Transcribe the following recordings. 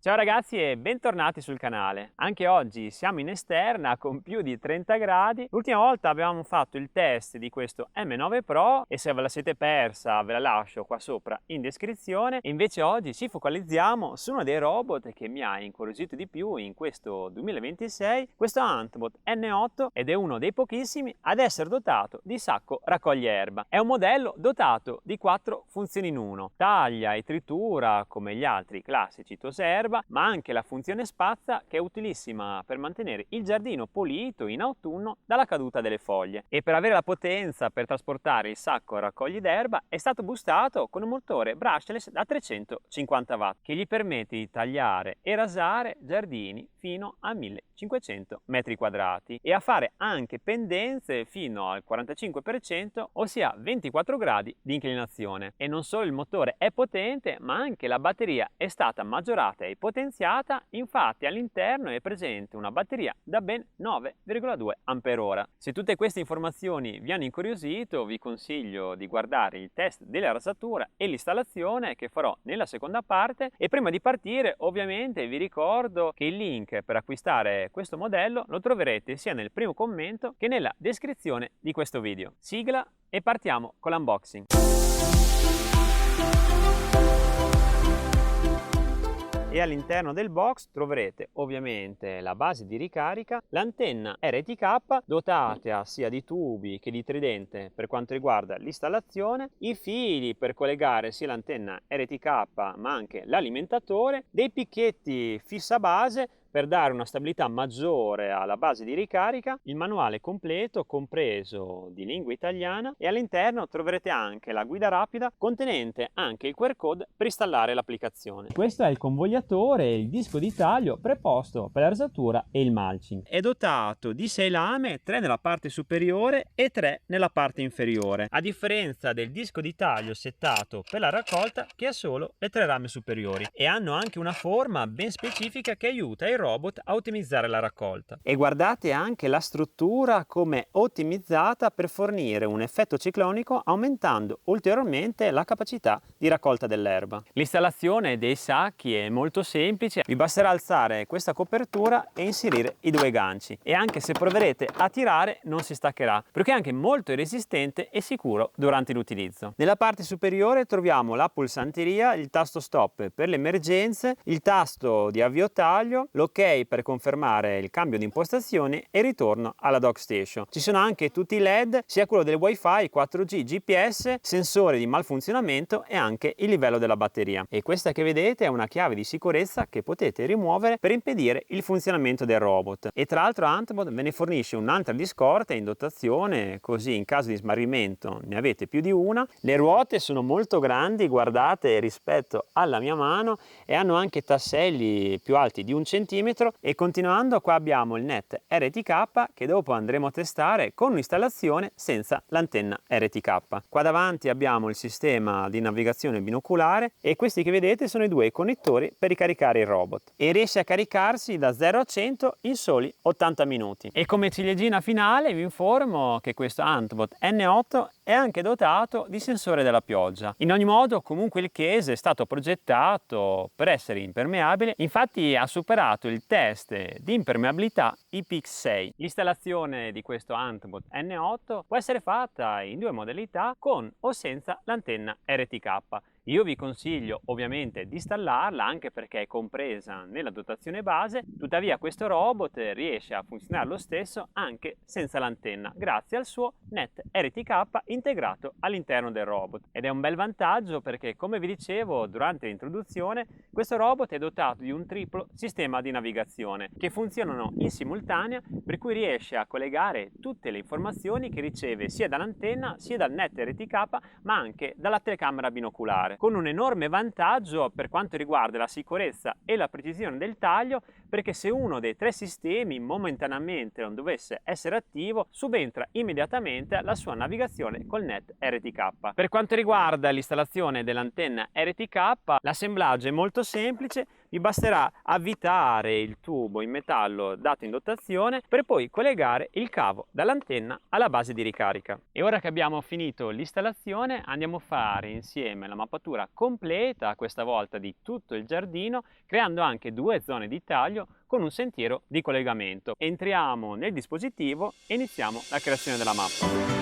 Ciao ragazzi e bentornati sul canale. Anche oggi siamo in esterna con più di 30 gradi. L'ultima volta avevamo fatto il test di questo M9 Pro e se ve la siete persa ve la lascio qua sopra in descrizione. E invece oggi ci focalizziamo su uno dei robot che mi ha incuriosito di più in questo 2026, questo Huntbot N8, ed è uno dei pochissimi ad essere dotato di sacco raccoglierba. È un modello dotato di 4 funzioni in uno: taglia e tritura come gli altri classici toserba, ma anche la funzione spazza, che è utilissima per mantenere il giardino pulito in autunno dalla caduta delle foglie. E per avere la potenza per trasportare il sacco raccogli d'erba è stato boostato con un motore brushless da 350 watt che gli permette di tagliare e rasare giardini fino a 1500 metri quadrati e a fare anche pendenze fino al 45%, ossia 24 gradi di inclinazione. E non solo il motore è potente, ma anche la batteria è stata maggiorata e potenziata. Infatti all'interno è presente una batteria da ben 9,2 Ah. Se tutte queste informazioni vi hanno incuriosito, vi consiglio di guardare il test della rasatura e l'installazione che farò nella seconda parte. E prima di partire, ovviamente, vi ricordo che il link per acquistare questo modello lo troverete sia nel primo commento che nella descrizione di questo video. Sigla e partiamo con l'unboxing. E all'interno del box troverete ovviamente la base di ricarica, l'antenna RTK dotata sia di tubi che di tridente per quanto riguarda l'installazione, i fili per collegare sia l'antenna RTK ma anche l'alimentatore, dei picchetti fissa base per dare una stabilità maggiore alla base di ricarica, il manuale completo compreso di lingua italiana, e all'interno troverete anche la guida rapida contenente anche il QR code per installare l'applicazione. Questo è il convogliatore e il disco di taglio preposto per la rasatura e il mulching. È dotato di 6 lame, 3 nella parte superiore e 3 nella parte inferiore, a differenza del disco di taglio settato per la raccolta che ha solo le 3 rame superiori, e hanno anche una forma ben specifica che aiuta il robot a ottimizzare la raccolta. E guardate anche la struttura come ottimizzata per fornire un effetto ciclonico, aumentando ulteriormente la capacità di raccolta dell'erba. L'installazione dei sacchi è molto semplice, vi basterà alzare questa copertura e inserire i 2 ganci, e anche se proverete a tirare non si staccherà perché è anche molto resistente e sicuro durante l'utilizzo. Nella parte superiore troviamo la pulsanteria, il tasto stop per le emergenze, il tasto di avvio taglio, l'ok per confermare il cambio di impostazioni e il ritorno alla dock station. Ci sono anche tutti i LED, sia quello del wifi, 4G, GPS, sensore di malfunzionamento e anche il livello della batteria. E questa che vedete è una chiave di sicurezza che potete rimuovere per impedire il funzionamento del robot. E tra l'altro Huntbot ve ne fornisce un'altra di scorta in dotazione, così in caso di smarrimento ne avete più di una. Le ruote sono molto grandi, guardate, rispetto alla mia mano, e hanno anche tasselli più alti di 1 centimetro. E continuando, qua abbiamo il net RTK che dopo andremo a testare con un'installazione senza l'antenna RTK. Qua davanti abbiamo il sistema di navigazione binoculare e questi che vedete sono i 2 connettori per ricaricare il robot, e riesce a caricarsi da 0 a 100 in soli 80 minuti. E come ciliegina finale vi informo che questo Huntbot N8 è anche dotato di sensore della pioggia. In ogni modo, comunque, il case è stato progettato per essere impermeabile, infatti ha superato il test di impermeabilità IPX6. L'installazione di questo Huntbot N8 può essere fatta in 2 modalità, con o senza l'antenna RTK. Io vi consiglio ovviamente di installarla, anche perché è compresa nella dotazione base. Tuttavia questo robot riesce a funzionare lo stesso anche senza l'antenna, grazie al suo net RTK integrato all'interno del robot. Ed è un bel vantaggio perché, come vi dicevo durante l'introduzione, questo robot è dotato di un triplo sistema di navigazione che funzionano in simultanea, per cui riesce a collegare tutte le informazioni che riceve sia dall'antenna sia dal net RTK, ma anche dalla telecamera binoculare, con un enorme vantaggio per quanto riguarda la sicurezza e la precisione del taglio, perché se uno dei 3 sistemi momentaneamente non dovesse essere attivo, subentra immediatamente la sua navigazione col net RTK. Per quanto riguarda l'installazione dell'antenna RTK, l'assemblaggio è molto semplice, vi basterà avvitare il tubo in metallo dato in dotazione per poi collegare il cavo dall'antenna alla base di ricarica. E ora che abbiamo finito l'installazione andiamo a fare insieme la mappatura completa, questa volta di tutto il giardino, creando anche 2 zone di taglio con un sentiero di collegamento. Entriamo nel dispositivo e iniziamo la creazione della mappa.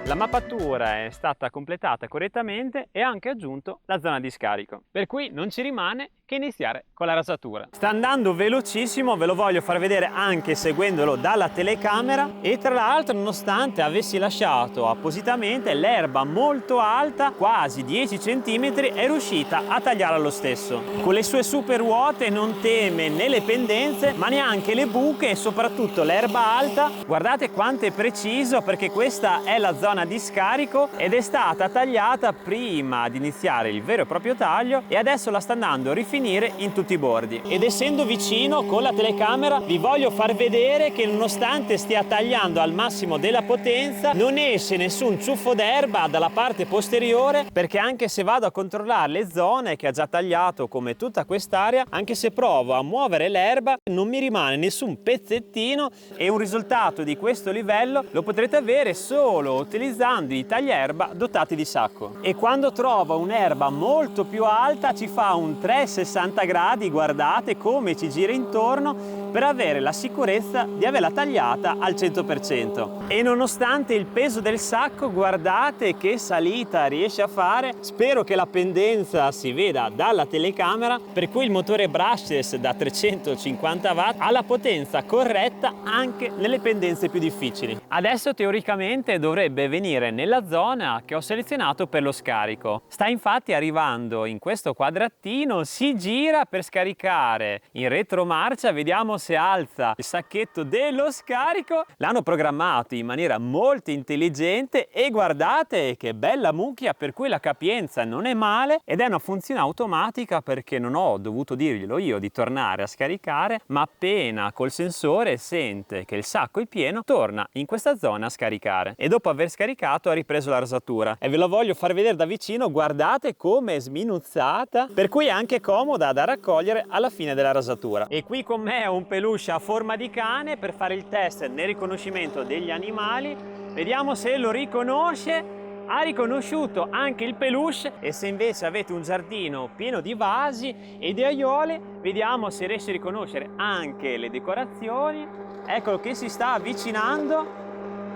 La mappatura è stata completata correttamente e ha anche aggiunto la zona di scarico, per cui non ci rimane che iniziare con la rasatura. Sta andando velocissimo, ve lo voglio far vedere anche seguendolo dalla telecamera, e tra l'altro, nonostante avessi lasciato appositamente l'erba molto alta, quasi 10 cm, è riuscita a tagliarla lo stesso. Con le sue super ruote non teme né le pendenze ma neanche le buche e soprattutto l'erba alta. Guardate quanto è preciso, perché questa è la zona di scarico ed è stata tagliata prima di iniziare il vero e proprio taglio, e adesso la sta andando a rifinire in tutti i bordi. Ed essendo vicino con la telecamera vi voglio far vedere che nonostante stia tagliando al massimo della potenza non esce nessun ciuffo d'erba dalla parte posteriore, perché anche se vado a controllare le zone che ha già tagliato, come tutta quest'area, anche se provo a muovere l'erba non mi rimane nessun pezzettino, e un risultato di questo livello lo potrete avere solo utilizzando i taglierba dotati di sacco. E quando trovo un'erba molto più alta ci fa un 360 gradi, guardate come ci gira intorno, per avere la sicurezza di averla tagliata al 100%. E nonostante il peso del sacco, guardate che salita riesce a fare. Spero che la pendenza si veda dalla telecamera, per cui il motore brushless da 350 watt ha la potenza corretta anche nelle pendenze più difficili. Adesso teoricamente dovrebbe venire nella zona che ho selezionato per lo scarico. Sta infatti arrivando in questo quadratino, si gira per scaricare in retromarcia, vediamo se alza il sacchetto dello scarico. L'hanno programmato in maniera molto intelligente e guardate che bella mucchia, per cui la capienza non è male ed è una funzione automatica, perché non ho dovuto dirglielo io di tornare a scaricare, ma appena col sensore sente che il sacco è pieno torna in questa zona a scaricare, e dopo aver scaricato ha ripreso la rasatura. E ve la voglio far vedere da vicino, guardate come è sminuzzata, per cui è anche comoda da raccogliere alla fine della rasatura. E qui con me ho un peluche a forma di cane per fare il test nel riconoscimento degli animali. Vediamo se lo riconosce. Ha riconosciuto anche il peluche, e se invece avete un giardino pieno di vasi e di aiuole, vediamo se riesce a riconoscere anche le decorazioni. Eccolo che si sta avvicinando.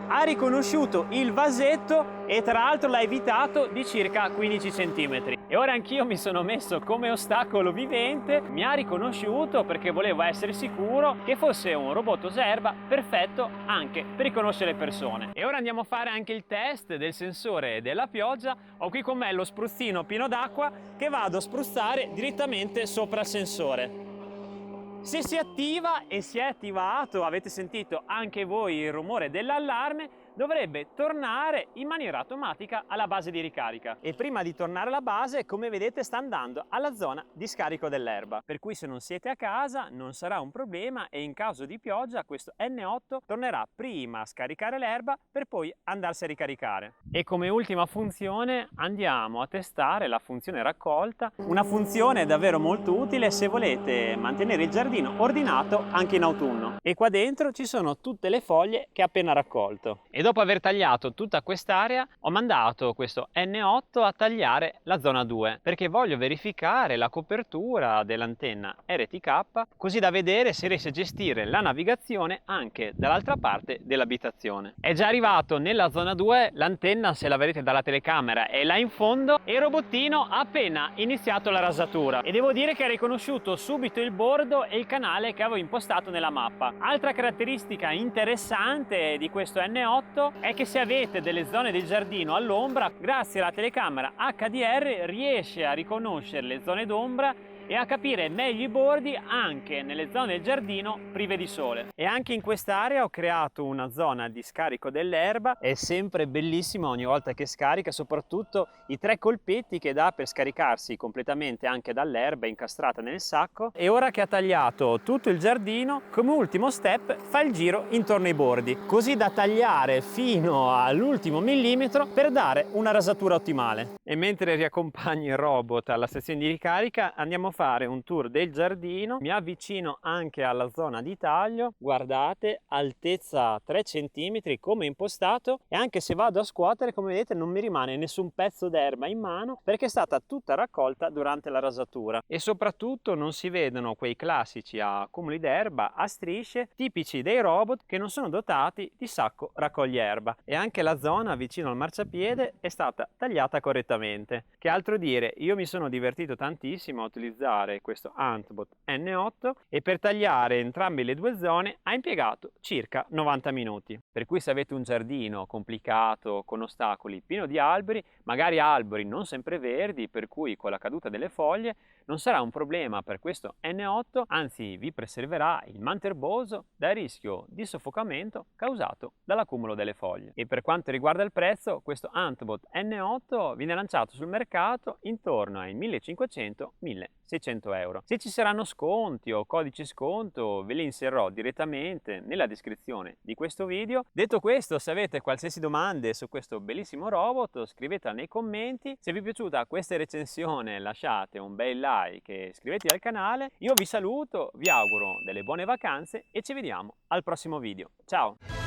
Ha riconosciuto il vasetto e tra l'altro l'ha evitato di circa 15 cm. E ora anch'io mi sono messo come ostacolo vivente, mi ha riconosciuto perché volevo essere sicuro che fosse un robot userba perfetto anche per riconoscere le persone. E ora andiamo a fare anche il test del sensore della pioggia. Ho qui con me lo spruzzino pieno d'acqua che vado a spruzzare direttamente sopra il sensore. Se si attiva, e si è attivato, avete sentito anche voi il rumore dell'allarme, dovrebbe tornare in maniera automatica alla base di ricarica. E prima di tornare alla base, come vedete, sta andando alla zona di scarico dell'erba, per cui se non siete a casa non sarà un problema, e in caso di pioggia questo N8 tornerà prima a scaricare l'erba per poi andarsi a ricaricare. E come ultima funzione andiamo a testare la funzione raccolta, una funzione davvero molto utile se volete mantenere il giardino ordinato anche in autunno. E qua dentro ci sono tutte le foglie che ha appena raccolto. E dopo aver tagliato tutta quest'area ho mandato questo N8 a tagliare la zona 2, perché voglio verificare la copertura dell'antenna RTK, così da vedere se riesce a gestire la navigazione anche dall'altra parte dell'abitazione. È già arrivato nella zona 2, l'antenna, se la vedete dalla telecamera, è là in fondo, e il robottino ha appena iniziato la rasatura, e devo dire che ha riconosciuto subito il bordo e il canale che avevo impostato nella mappa. Altra caratteristica interessante di questo N8 è che se avete delle zone del giardino all'ombra, grazie alla telecamera HDR riesce a riconoscere le zone d'ombra e a capire meglio i bordi anche nelle zone del giardino prive di sole. E anche in quest'area ho creato una zona di scarico dell'erba. È sempre bellissimo ogni volta che scarica, soprattutto i 3 colpetti che dà per scaricarsi completamente anche dall'erba incastrata nel sacco. E ora che ha tagliato tutto il giardino, come ultimo step fa il giro intorno ai bordi, così da tagliare fino all'ultimo millimetro per dare una rasatura ottimale. E mentre riaccompagno il robot alla sezione di ricarica, andiamo a fare un tour del giardino. Mi avvicino anche alla zona di taglio. Guardate, altezza 3 cm come impostato, e anche se vado a scuotere, come vedete, non mi rimane nessun pezzo d'erba in mano perché è stata tutta raccolta durante la rasatura. E soprattutto non si vedono quei classici accumuli d'erba a strisce tipici dei robot che non sono dotati di sacco raccoglierba. E anche la zona vicino al marciapiede è stata tagliata correttamente. Che altro dire, io mi sono divertito tantissimo a utilizzare questo Huntbot N8 e per tagliare entrambe le due zone ha impiegato circa 90 minuti. Per cui se avete un giardino complicato con ostacoli pieno di alberi, magari alberi non sempre verdi, per cui con la caduta delle foglie non sarà un problema per questo N8, anzi vi preserverà il manto erboso dal rischio di soffocamento causato dall'accumulo delle foglie. E per quanto riguarda il prezzo, questo Huntbot N8 viene lanciato sul mercato intorno ai 1500-1600 euro. Se ci saranno sconti o codici sconto ve li inserirò direttamente nella descrizione di questo video. Detto questo, se avete qualsiasi domande su questo bellissimo robot, scrivetela nei commenti. Se vi è piaciuta questa recensione lasciate un bel like e iscrivetevi al canale. Io vi saluto, vi auguro delle buone vacanze e ci vediamo al prossimo video. Ciao!